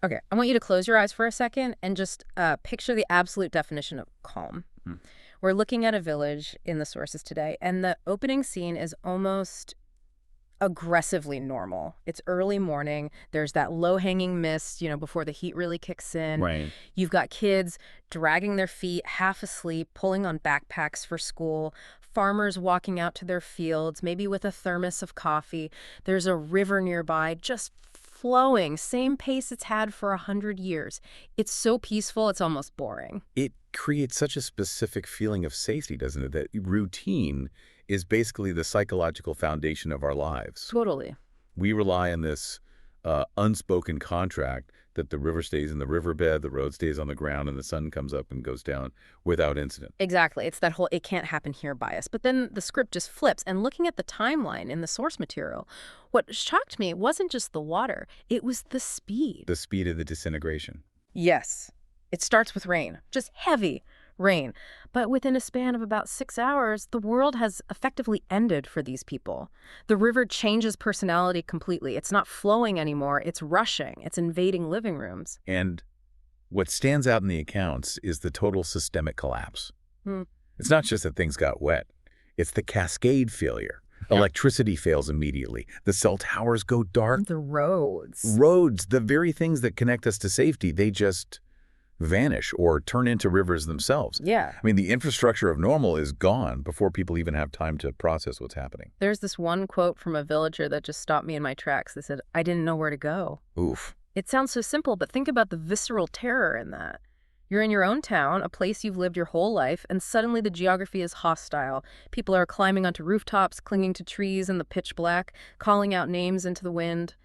Okay, I want you to close your eyes for a second and just picture the absolute definition of calm. Hmm. We're looking at a village in the sources today, and the opening scene is almost aggressively normal. It's early morning. There's that low-hanging mist, before the heat really kicks in. Right. You've got kids dragging their feet, half asleep, pulling on backpacks for school. Farmers walking out to their fields, maybe with a thermos of coffee. There's a river nearby, just flowing, same pace it's had for 100 years. It's so peaceful, it's almost boring. It creates such a specific feeling of safety, doesn't it? That routine is basically the psychological foundation of our lives. Totally. We rely on this unspoken contract that the river stays in the riverbed, the road stays on the ground, and the sun comes up and goes down without incident. Exactly. It's that whole "it can't happen here" bias. But then the script just flips. And looking at the timeline in the source material, what shocked me wasn't just the water, it was the speed. The speed of the disintegration. Yes. It starts with rain, just heavy rain. But within a span of about 6 hours, the world has effectively ended for these people. The river changes personality completely. It's not flowing anymore. It's rushing. It's invading living rooms. And what stands out in the accounts is the total systemic collapse. Hmm. It's not just that things got wet. It's the cascade failure. Yeah. Electricity fails immediately. The cell towers go dark. The roads. Roads, the very things that connect us to safety, they just vanish or turn into rivers themselves. Yeah. I mean, the infrastructure of normal is gone before people even have time to process what's happening. There's this one quote from a villager that just stopped me in my tracks. They said, "I didn't know where to go." Oof. It sounds so simple, but think about the visceral terror in that. You're in your own town, a place you've lived your whole life, and suddenly the geography is hostile. People are climbing onto rooftops, clinging to trees in the pitch black, calling out names into the wind.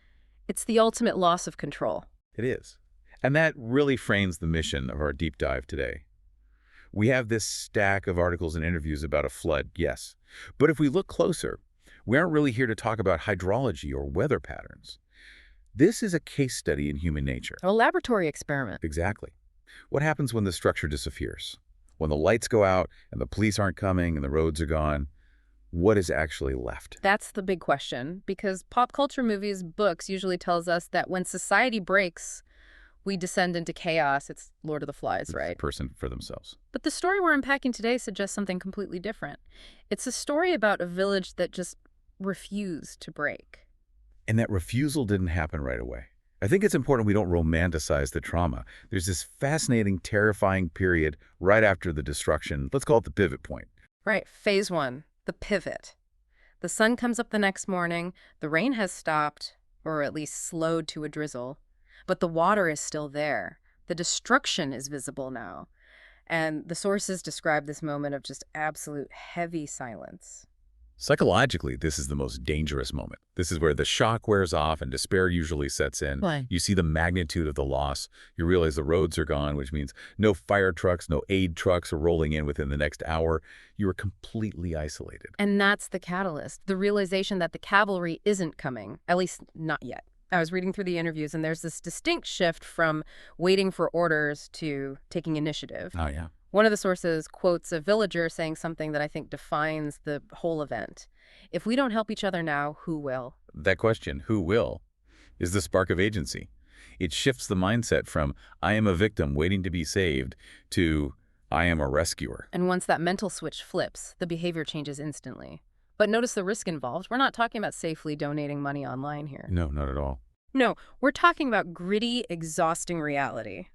It's the ultimate loss of control. It is. And that really frames the mission of our deep dive today. We have this stack of articles and interviews about a flood, yes. But if we look closer, we aren't really here to talk about hydrology or weather patterns. This is a case study in human nature. A laboratory experiment. Exactly. What happens when the structure disappears? When the lights go out and the police aren't coming and the roads are gone, what is actually left? That's the big question, because pop culture movies, books usually tells us that when society breaks, we descend into chaos. It's Lord of the Flies, right? Person for themselves. But the story we're unpacking today suggests something completely different. It's a story about a village that just refused to break. And that refusal didn't happen right away. I think it's important we don't romanticize the trauma. There's this fascinating, terrifying period right after the destruction. Let's call it the pivot point. Right, phase one, the pivot. The sun comes up the next morning, the rain has stopped, or at least slowed to a drizzle, but the water is still there. The destruction is visible now. And the sources describe this moment of just absolute heavy silence. Psychologically, this is the most dangerous moment. This is where the shock wears off and despair usually sets in. Why? You see the magnitude of the loss. You realize the roads are gone, which means no fire trucks, no aid trucks are rolling in within the next hour. You are completely isolated. And that's the catalyst, the realization that the cavalry isn't coming, at least not yet. I was reading through the interviews, and there's this distinct shift from waiting for orders to taking initiative. Oh, yeah. One of the sources quotes a villager saying something that I think defines the whole event. If we don't help each other now, who will? That question, who will, is the spark of agency. It shifts the mindset from, I am a victim waiting to be saved, to, I am a rescuer. And once that mental switch flips, the behavior changes instantly. But notice the risk involved. We're not talking about safely donating money online here. No, not at all. No, we're talking about gritty, exhausting reality.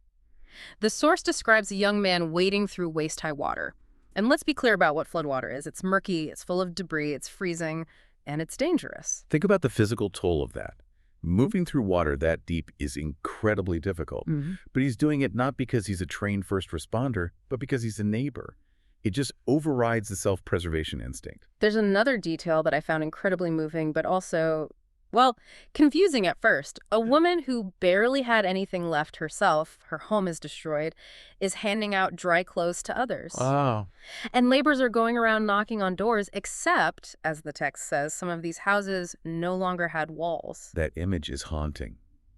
The source describes a young man wading through waist-high water. And let's be clear about what floodwater is. It's murky, it's full of debris, it's freezing, and it's dangerous. Think about the physical toll of that. Moving through water that deep is incredibly difficult. But he's doing it not because he's a trained first responder, but because he's a neighbor. It just overrides the self-preservation instinct. There's another detail that I found incredibly moving, but also, well, confusing at first. A woman who barely had anything left herself, her home is destroyed, is handing out dry clothes to others. Oh. And neighbors are going around knocking on doors, except, as the text says, some of these houses no longer had walls. That image is haunting.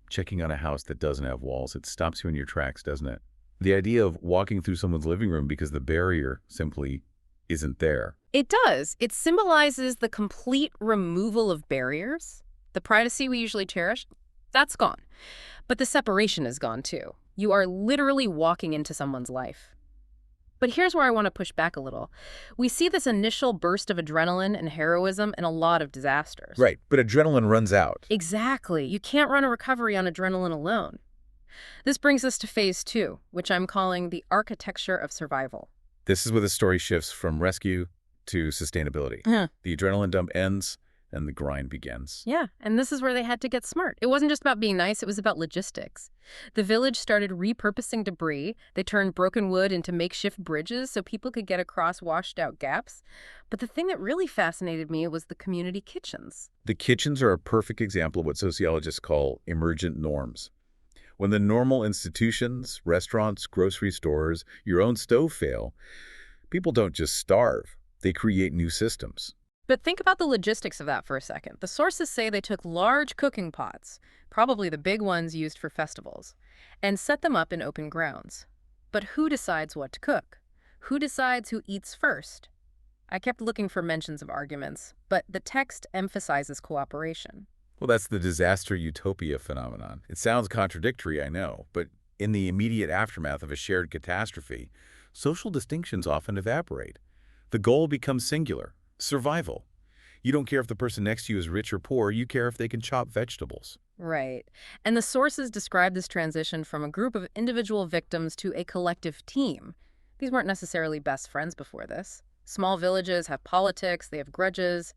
Checking on a house that doesn't have walls, it stops you in your tracks, doesn't it? The idea of walking through someone's living room because the barrier simply isn't there. It does. It symbolizes the complete removal of barriers. The privacy we usually cherish, that's gone. But the separation is gone too. You are literally walking into someone's life. But here's where I want to push back a little. We see this initial burst of adrenaline and heroism in a lot of disasters. Right, but adrenaline runs out. Exactly. You can't run a recovery on adrenaline alone. This brings us to phase 2, which I'm calling the architecture of survival. This is where the story shifts from rescue to sustainability. Yeah. The adrenaline dump ends, and the grind begins. Yeah, and this is where they had to get smart. It wasn't just about being nice, it was about logistics. The village started repurposing debris. They turned broken wood into makeshift bridges so people could get across washed-out gaps. But the thing that really fascinated me was the community kitchens. The kitchens are a perfect example of what sociologists call emergent norms. When the normal institutions, restaurants, grocery stores, your own stove fail, people don't just starve. They create new systems. But think about the logistics of that for a second. The sources say they took large cooking pots, probably the big ones used for festivals, and set them up in open grounds. But who decides what to cook? Who decides who eats first? I kept looking for mentions of arguments, but the text emphasizes cooperation. Well, that's the disaster utopia phenomenon. It sounds contradictory, I know, but in the immediate aftermath of a shared catastrophe, social distinctions often evaporate. The goal becomes singular: survival. You don't care if the person next to you is rich or poor, you care if they can chop vegetables. Right. And the sources describe this transition from a group of individual victims to a collective team. These weren't necessarily best friends before this. Small villages have politics, they have grudges,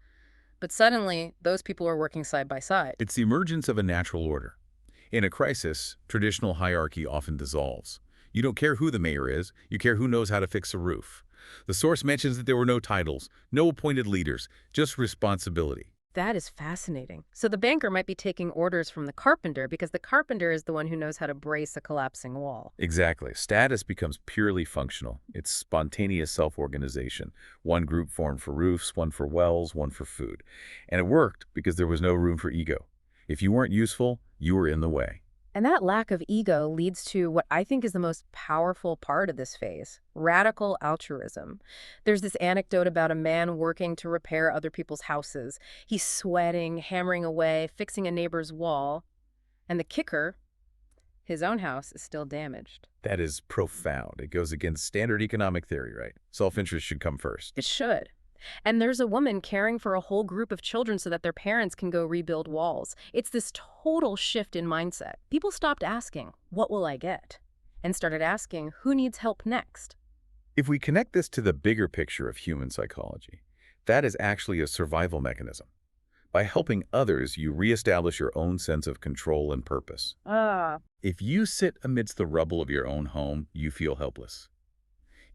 but suddenly those people are working side by side. It's the emergence of a natural order. In a crisis, traditional hierarchy often dissolves. You don't care who the mayor is, you care who knows how to fix a roof. The source mentions that there were no titles, no appointed leaders, just responsibility. That is fascinating. So the banker might be taking orders from the carpenter because the carpenter is the one who knows how to brace a collapsing wall. Exactly. Status becomes purely functional. It's spontaneous self-organization. One group formed for roofs, one for wells, one for food. And it worked because there was no room for ego. If you weren't useful, you were in the way. And that lack of ego leads to what I think is the most powerful part of this phase: radical altruism. There's this anecdote about a man working to repair other people's houses. He's sweating, hammering away, fixing a neighbor's wall. And the kicker, his own house is still damaged. That is profound. It goes against standard economic theory, right? Self-interest should come first. It should. And there's a woman caring for a whole group of children so that their parents can go rebuild walls. It's this total shift in mindset. People stopped asking, "What will I get?" and started asking, "Who needs help next?" If we connect this to the bigger picture of human psychology, that is actually a survival mechanism. By helping others, you reestablish your own sense of control and purpose. If you sit amidst the rubble of your own home, you feel helpless.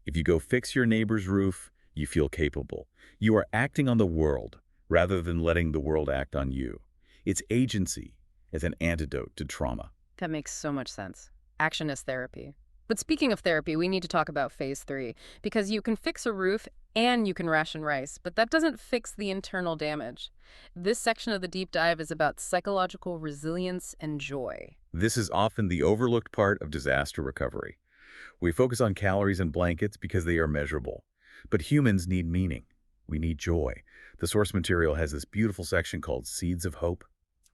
If you go fix your neighbor's roof, you feel capable. You are acting on the world rather than letting the world act on you. It's agency as an antidote to trauma. That makes so much sense. Action is therapy. But speaking of therapy, we need to talk about phase 3, because you can fix a roof and you can ration rice, but that doesn't fix the internal damage. This section of the deep dive is about psychological resilience and joy. This is often the overlooked part of disaster recovery. We focus on calories and blankets because they are measurable. But humans need meaning. We need joy. The source material has this beautiful section called Seeds of Hope.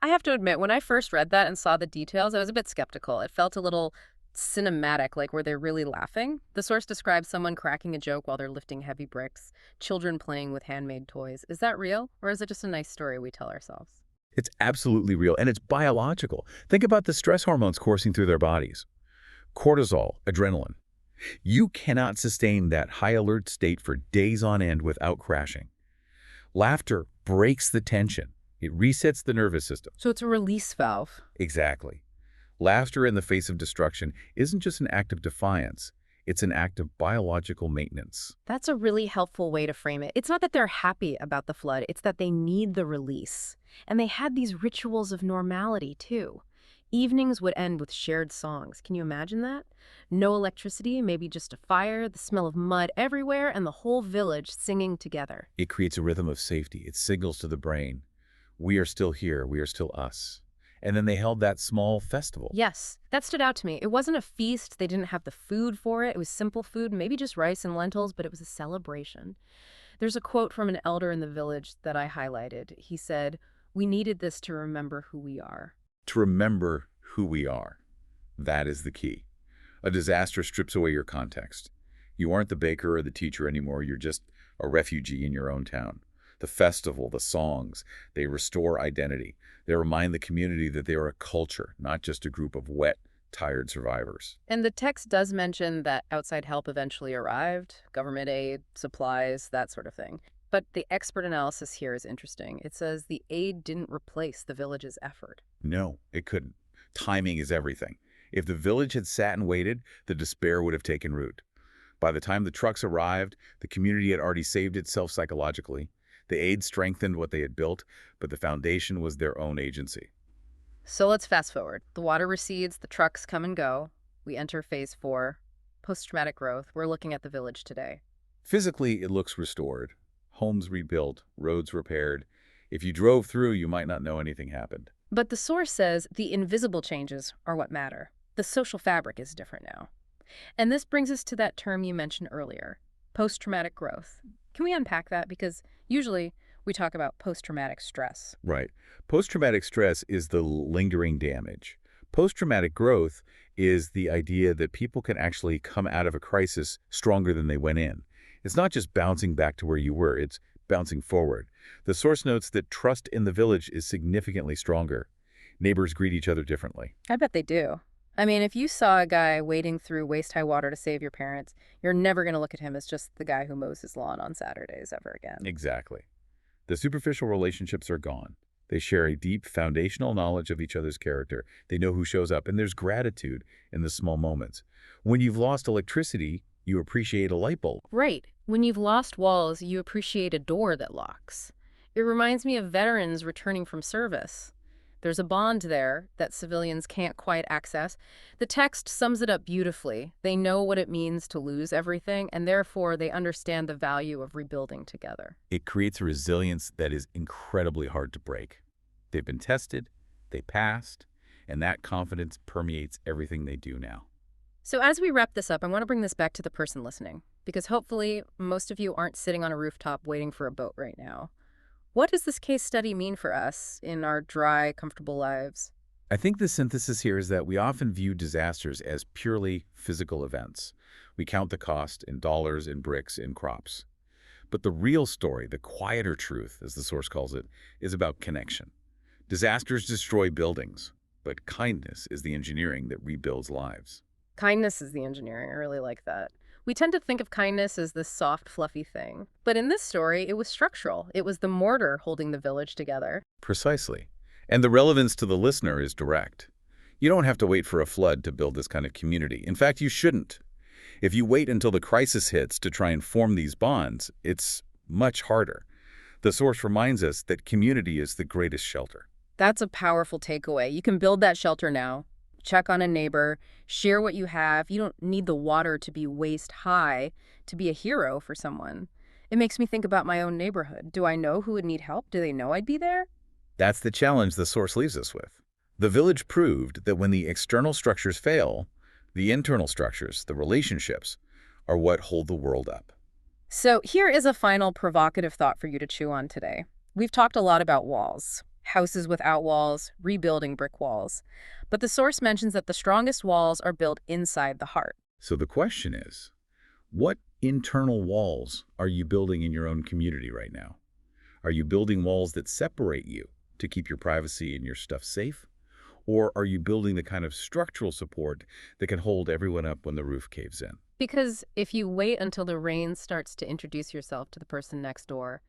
I have to admit, when I first read that and saw the details, I was a bit skeptical. It felt a little cinematic, like were they really laughing? The source describes someone cracking a joke while they're lifting heavy bricks, children playing with handmade toys. Is that real, or is it just a nice story we tell ourselves? It's absolutely real, and it's biological. Think about the stress hormones coursing through their bodies. Cortisol, adrenaline. You cannot sustain that high alert state for days on end without crashing. Laughter breaks the tension. It resets the nervous system. So it's a release valve. Exactly. Laughter in the face of destruction isn't just an act of defiance. It's an act of biological maintenance. That's a really helpful way to frame it. It's not that they're happy about the flood, it's that they need the release. And they had these rituals of normality, too. Evenings would end with shared songs. Can you imagine that? No electricity, maybe just a fire, the smell of mud everywhere, and the whole village singing together. It creates a rhythm of safety. It signals to the brain, we are still here, we are still us. And then they held that small festival. Yes, that stood out to me. It wasn't a feast. They didn't have the food for it. It was simple food, maybe just rice and lentils, but it was a celebration. There's a quote from an elder in the village that I highlighted. He said, "We needed this to remember who we are." To remember who we are. That is the key. A disaster strips away your context. You aren't the baker or the teacher anymore. You're just a refugee in your own town. The festival, the songs, they restore identity. They remind the community that they are a culture, not just a group of wet, tired survivors. And the text does mention that outside help eventually arrived, government aid, supplies, that sort of thing. But the expert analysis here is interesting. It says the aid didn't replace the village's effort. No, it couldn't. Timing is everything. If the village had sat and waited, the despair would have taken root. By the time the trucks arrived, the community had already saved itself psychologically. The aid strengthened what they had built, but the foundation was their own agency. So let's fast forward. The water recedes, the trucks come and go. We enter phase 4, post-traumatic growth. We're looking at the village today. Physically, it looks restored. Homes rebuilt, roads repaired. If you drove through, you might not know anything happened. But the source says the invisible changes are what matter. The social fabric is different now. And this brings us to that term you mentioned earlier, post-traumatic growth. Can we unpack that? Because usually we talk about post-traumatic stress. Right. Post-traumatic stress is the lingering damage. Post-traumatic growth is the idea that people can actually come out of a crisis stronger than they went in. It's not just bouncing back to where you were, it's bouncing forward. The source notes that trust in the village is significantly stronger. Neighbors greet each other differently. I bet they do. I mean, if you saw a guy wading through waist-high water to save your parents, you're never going to look at him as just the guy who mows his lawn on Saturdays ever again. Exactly. The superficial relationships are gone. They share a deep foundational knowledge of each other's character. They know who shows up, and there's gratitude in the small moments. When you've lost electricity, you appreciate a light bulb. Right. When you've lost walls, you appreciate a door that locks. It reminds me of veterans returning from service. There's a bond there that civilians can't quite access. The text sums it up beautifully. They know what it means to lose everything, and therefore they understand the value of rebuilding together. It creates a resilience that is incredibly hard to break. They've been tested, they passed, and that confidence permeates everything they do now. So as we wrap this up, I want to bring this back to the person listening, because hopefully most of you aren't sitting on a rooftop waiting for a boat right now. What does this case study mean for us in our dry, comfortable lives? I think the synthesis here is that we often view disasters as purely physical events. We count the cost in dollars, in bricks, in crops. But the real story, the quieter truth, as the source calls it, is about connection. Disasters destroy buildings, but kindness is the engineering that rebuilds lives. Kindness is the engineering. I really like that. We tend to think of kindness as this soft, fluffy thing. But in this story, it was structural. It was the mortar holding the village together. Precisely. And the relevance to the listener is direct. You don't have to wait for a flood to build this kind of community. In fact, you shouldn't. If you wait until the crisis hits to try and form these bonds, it's much harder. The source reminds us that community is the greatest shelter. That's a powerful takeaway. You can build that shelter now. Check on a neighbor, share what you have. You don't need the water to be waist high to be a hero for someone. It makes me think about my own neighborhood. Do I know who would need help? Do they know I'd be there? That's the challenge the source leaves us with. The village proved that when the external structures fail, the internal structures, the relationships, are what hold the world up. So here is a final provocative thought for you to chew on today. We've talked a lot about walls, houses without walls, rebuilding brick walls. But the source mentions that the strongest walls are built inside the heart. So the question is, what internal walls are you building in your own community right now? Are you building walls that separate you to keep your privacy and your stuff safe? Or are you building the kind of structural support that can hold everyone up when the roof caves in? Because if you wait until the rain starts to introduce yourself to the person next door,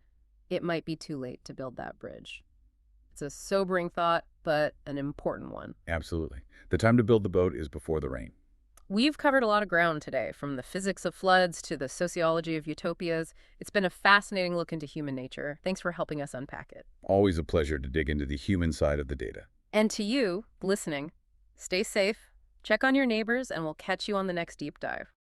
it might be too late to build that bridge. It's a sobering thought, but an important one. Absolutely. The time to build the boat is before the rain. We've covered a lot of ground today, from the physics of floods to the sociology of utopias. It's been a fascinating look into human nature. Thanks for helping us unpack it. Always a pleasure to dig into the human side of the data. And to you, listening, stay safe, check on your neighbors, and we'll catch you on the next deep dive.